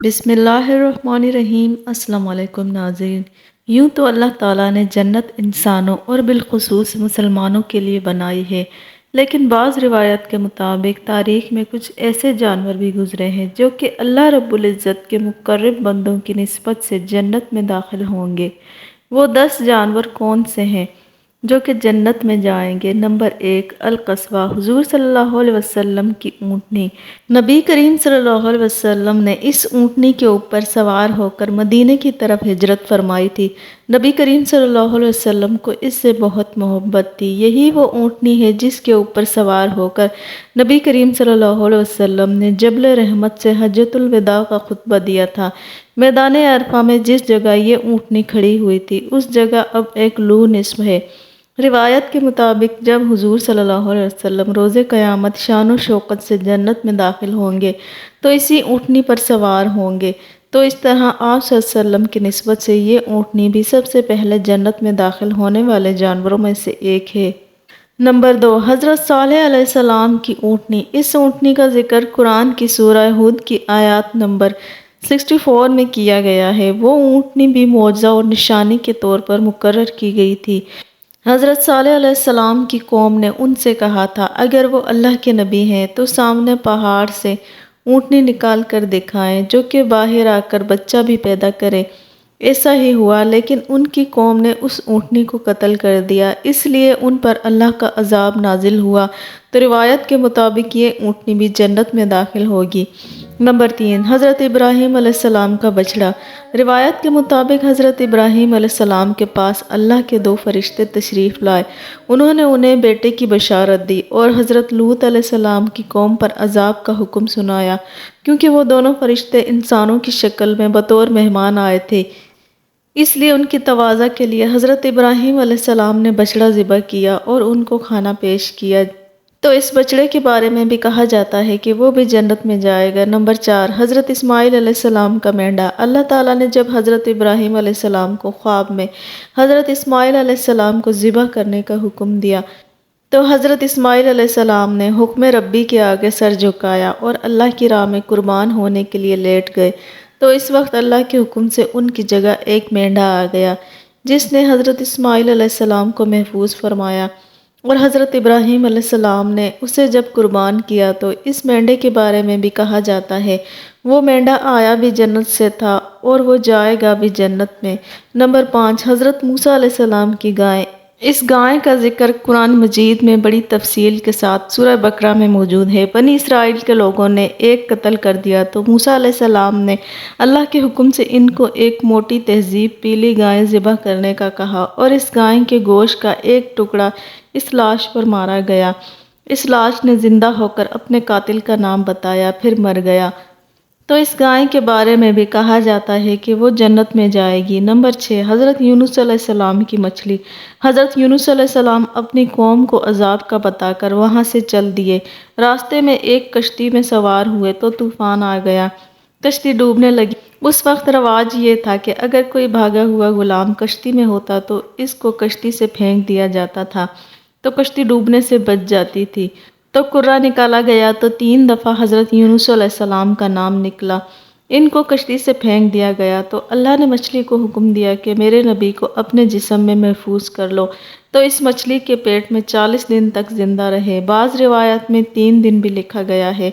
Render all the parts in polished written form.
بسم اللہ الرحمن الرحیم۔ السلام علیکم ناظرین۔ یوں تو اللہ تعالیٰ نے جنت انسانوں اور بالخصوص مسلمانوں کے لیے بنائی ہے، لیکن بعض روایات کے مطابق تاریخ میں کچھ ایسے جانور بھی گزرے ہیں جو کہ اللہ رب العزت کے مقرب بندوں کی نسبت سے جنت میں داخل ہوں گے۔ وہ 10 جانور کون سے ہیں جو کہ جنت میں جائیں گے؟ نمبر 1، القصوہ، حضور صلی اللہ علیہ وسلم کی اونٹنی۔ نبی کریم صلی اللہ علیہ وسلم نے اس اونٹنی کے اوپر سوار ہو کر مدینے کی طرف ہجرت فرمائی تھی۔ نبی کریم صلی اللہ علیہ وسلم کو اس سے بہت محبت تھی۔ یہی وہ اونٹنی ہے جس کے اوپر سوار ہو کر نبی کریم صلی اللہ علیہ وسلم نے جبل رحمت سے حجۃ الوداع کا خطبہ دیا تھا۔ میدان عرفہ میں جس جگہ یہ اونٹنی کھڑی ہوئی تھی اس جگہ اب ایک لوح نصب ہے۔ روایت کے مطابق جب حضور صلی اللہ علیہ وسلم روز قیامت شان و شوکت سے جنت میں داخل ہوں گے تو اسی اونٹنی پر سوار ہوں گے، تو اس طرح آپ صلی اللہ علیہ وسلم کی نسبت سے یہ اونٹنی بھی سب سے پہلے جنت میں داخل ہونے والے جانوروں میں سے ایک ہے۔ نمبر 2، حضرت صالح علیہ السلام کی اونٹنی۔ اس اونٹنی کا ذکر قرآن کی سورہ ہود کی آیات نمبر 64 میں کیا گیا ہے۔ وہ اونٹنی بھی معجزہ اور نشانی کے طور پر مقرر کی گئی تھی۔ حضرت صالح علیہ السلام کی قوم نے ان سے کہا تھا اگر وہ اللہ کے نبی ہیں تو سامنے پہاڑ سے اونٹنی نکال کر دکھائیں جو کہ باہر آ کر بچہ بھی پیدا کرے۔ ایسا ہی ہوا، لیکن ان کی قوم نے اس اونٹنی کو قتل کر دیا، اس لیے ان پر اللہ کا عذاب نازل ہوا، تو روایت کے مطابق یہ اونٹنی بھی جنت میں داخل ہوگی۔ نمبر 3، حضرت ابراہیم علیہ السلام کا بچڑا۔ روایت کے مطابق حضرت ابراہیم علیہ السلام کے پاس اللہ کے 2 فرشتے تشریف لائے۔ انہوں نے انہیں بیٹے کی بشارت دی اور حضرت لوط علیہ السلام کی قوم پر عذاب کا حکم سنایا، کیونکہ وہ دونوں فرشتے انسانوں کی شکل میں بطور مہمان آئے تھے، اس لیے ان کی تواضع کے لیے حضرت ابراہیم علیہ السلام نے بچڑا ذبح کیا اور ان کو کھانا پیش کیا۔ تو اس بچڑے کے بارے میں بھی کہا جاتا ہے کہ وہ بھی جنت میں جائے گا۔ نمبر 4، حضرت اسماعیل علیہ السلام کا مینڈا۔ اللہ تعالیٰ نے جب حضرت ابراہیم علیہ السلام کو خواب میں حضرت اسماعیل علیہ السلام کو ذبح کرنے کا حکم دیا تو حضرت اسماعیل علیہ السلام نے حکم ربی کے آگے سر جھکایا اور اللہ کی راہ میں قربان ہونے کے لیے لیٹ گئے، تو اس وقت اللہ کے حکم سے ان کی جگہ ایک مینڈا آ گیا جس نے حضرت اسماعیل علیہ السلام کو محفوظ فرمایا، اور حضرت ابراہیم علیہ السلام نے اسے جب قربان کیا تو اس مینڈے کے بارے میں بھی کہا جاتا ہے وہ مینڈا آیا بھی جنت سے تھا اور وہ جائے گا بھی جنت میں۔ نمبر 5، حضرت موسیٰ علیہ السلام کی گائے۔ اس گائے کا ذکر قرآن مجید میں بڑی تفصیل کے ساتھ سورہ بقرہ میں موجود ہے۔ بنی اسرائیل کے لوگوں نے ایک قتل کر دیا تو موسیٰ علیہ السلام نے اللہ کے حکم سے ان کو ایک موٹی تہذیب پیلی گائے ذبح کرنے کا کہا، اور اس گائے کے گوشت کا ایک ٹکڑا اس لاش پر مارا گیا۔ اس لاش نے زندہ ہو کر اپنے قاتل کا نام بتایا، پھر مر گیا، تو اس گائے کے بارے میں بھی کہا جاتا ہے کہ وہ جنت میں جائے گی۔ نمبر 6، حضرت یونس علیہ السلام کی مچھلی۔ حضرت یونس علیہ السلام اپنی قوم کو عذاب کا بتا کر وہاں سے چل دیے۔ راستے میں ایک کشتی میں سوار ہوئے تو طوفان آ گیا، کشتی ڈوبنے لگی۔ اس وقت رواج یہ تھا کہ اگر کوئی بھاگا ہوا غلام کشتی میں ہوتا تو اس کو کشتی سے پھینک دیا جاتا تھا، تو کشتی ڈوبنے سے بچ جاتی تھی۔ تو کرہ نکالا گیا تو 3 دفعہ حضرت یونس علیہ السلام کا نام نکلا۔ ان کو کشتی سے پھینک دیا گیا تو اللہ نے مچھلی کو حکم دیا کہ میرے نبی کو اپنے جسم میں محفوظ کر لو، تو اس مچھلی کے پیٹ میں 40 دن تک زندہ رہے۔ بعض روایات میں 3 دن بھی لکھا گیا ہے۔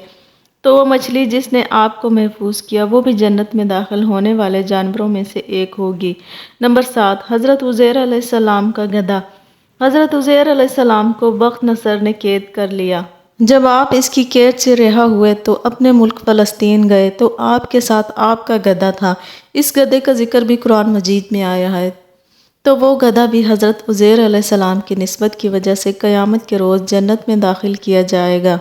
تو وہ مچھلی جس نے آپ کو محفوظ کیا وہ بھی جنت میں داخل ہونے والے جانوروں میں سے ایک ہوگی۔ نمبر 7، حضرت عزیر علیہ السلام کا گدھا۔ حضرت عزیر علیہ السلام کو بخت نصر نے قید کر لیا۔ جب آپ اس کی قید سے رہا ہوئے تو اپنے ملک فلسطین گئے تو آپ کے ساتھ آپ کا گدھا تھا۔ اس گدھے کا ذکر بھی قرآن مجید میں آیا ہے، تو وہ گدھا بھی حضرت عزیر علیہ السلام کی نسبت کی وجہ سے قیامت کے روز جنت میں داخل کیا جائے گا۔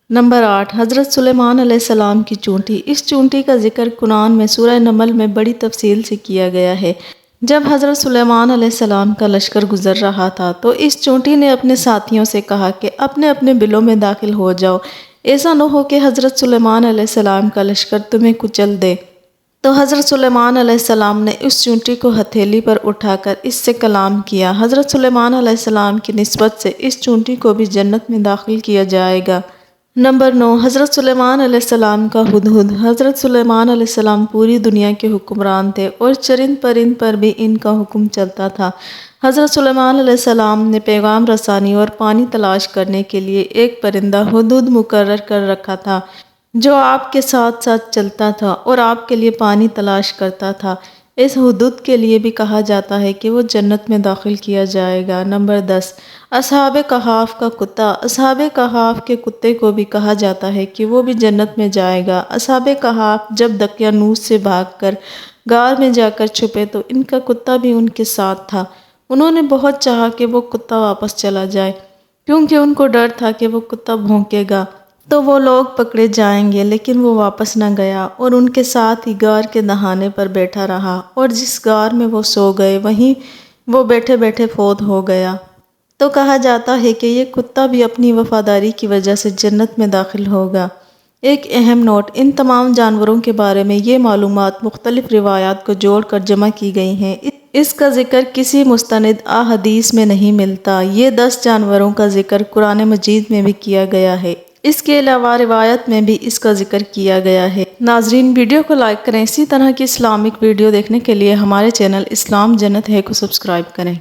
نمبر 8، حضرت سلیمان علیہ السلام کی چونٹی۔ اس چونٹی کا ذکر قرآن میں سورہ نمل میں بڑی تفصیل سے کیا گیا ہے۔ جب حضرت سلیمان علیہ السلام کا لشکر گزر رہا تھا تو اس چونٹی نے اپنے ساتھیوں سے کہا کہ اپنے اپنے بلوں میں داخل ہو جاؤ، ایسا نہ ہو کہ حضرت سلیمان علیہ السلام کا لشکر تمہیں کچل دے۔ تو حضرت سلیمان علیہ السلام نے اس چونٹی کو ہتھیلی پر اٹھا کر اس سے کلام کیا۔ حضرت سلیمان علیہ السلام کی نسبت سے اس چونٹی کو بھی جنت میں داخل کیا جائے گا۔ نمبر 9، حضرت سلیمان علیہ السلام کا ہدہد۔ حضرت سلیمان علیہ السلام پوری دنیا کے حکمران تھے اور چرند پرند پر بھی ان کا حکم چلتا تھا۔ حضرت سلیمان علیہ السلام نے پیغام رسانی اور پانی تلاش کرنے کے لیے ایک پرندہ ہدہد مقرر کر رکھا تھا جو آپ کے ساتھ ساتھ چلتا تھا اور آپ کے لیے پانی تلاش کرتا تھا۔ اس ہدہد کے لیے بھی کہا جاتا ہے کہ وہ جنت میں داخل کیا جائے گا۔ نمبر 10، اصحاب کہف کا کتا۔ اصحاب کہف کے کتے کو بھی کہا جاتا ہے کہ وہ بھی جنت میں جائے گا۔ اصحاب کہف جب دقیانوس سے بھاگ کر غار میں جا کر چھپے تو ان کا کتا بھی ان کے ساتھ تھا۔ انہوں نے بہت چاہا کہ وہ کتا واپس چلا جائے کیونکہ ان کو ڈر تھا کہ وہ کتا بھونکے گا تو وہ لوگ پکڑے جائیں گے، لیکن وہ واپس نہ گیا اور ان کے ساتھ ہی غار کے دہانے پر بیٹھا رہا، اور جس غار میں وہ سو گئے وہیں وہ بیٹھے بیٹھے فوت ہو گیا۔ تو کہا جاتا ہے کہ یہ کتا بھی اپنی وفاداری کی وجہ سے جنت میں داخل ہوگا۔ ایک اہم نوٹ، ان تمام جانوروں کے بارے میں یہ معلومات مختلف روایات کو جوڑ کر جمع کی گئی ہیں۔ اس کا ذکر کسی مستند احادیث میں نہیں ملتا۔ یہ 10 جانوروں کا ذکر قرآن مجید میں بھی کیا گیا ہے۔ اس کے علاوہ روایت میں بھی اس کا ذکر کیا گیا ہے۔ ناظرین، ویڈیو کو لائک کریں۔ اسی طرح کی اسلامک ویڈیو دیکھنے کے لیے ہمارے چینل اسلام جنت ہے کو سبسکرائب کریں۔